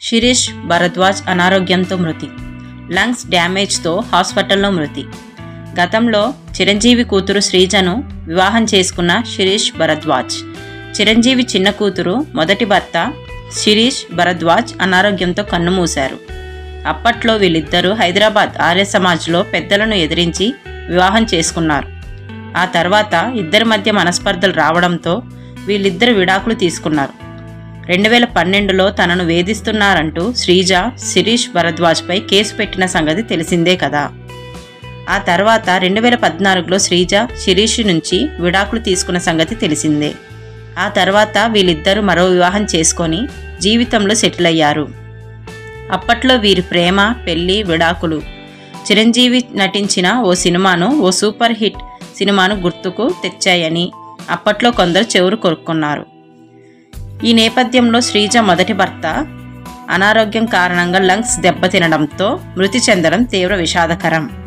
శిరీష్ భరద్వాజ్ అనారోగ్యంతో మృతి. లంగ్స్ డ్యామేజ్తో హాస్పిటల్లో మృతి. గతంలో చిరంజీవి కూతురు శ్రీజను వివాహం చేసుకున్న శిరీష్ భరద్వాజ్. చిరంజీవి చిన్న కూతురు మొదటి భర్త శిరీష్ భరద్వాజ్ అనారోగ్యంతో కన్నుమూశారు. అప్పట్లో వీళ్ళిద్దరూ హైదరాబాద్ ఆర్య సమాజ్లో పెద్దలను ఎదిరించి వివాహం చేసుకున్నారు. ఆ తర్వాత ఇద్దరి మధ్య మనస్పర్ధలు రావడంతో వీళ్ళిద్దరు విడాకులు తీసుకున్నారు. 2012లో తనను వేధిస్తున్నారంటూ శ్రీజ శిరీష్ భరద్వాజ్పై కేసు పెట్టిన సంగతి తెలిసిందే కదా. ఆ తర్వాత 2014లో శ్రీజ శిరీష్ నుంచి విడాకులు తీసుకున్న సంగతి తెలిసిందే. ఆ తర్వాత వీళ్ళిద్దరూ మరో వివాహం చేసుకొని జీవితంలో సెటిల్ అయ్యారు. అప్పట్లో వీరి ప్రేమ, పెళ్లి, విడాకులు చిరంజీవి నటించిన ఓ సూపర్ హిట్ సినిమాను గుర్తుకు తెచ్చాయని అప్పట్లో కొందరు చెవులు కొరుక్కున్నారు. ఈ నేపథ్యంలో శ్రీజ మొదటి భర్త అనారోగ్యం కారణంగా లంగ్స్ దెబ్బతినడంతో మృతి చెందడం తీవ్ర విషాదకరం.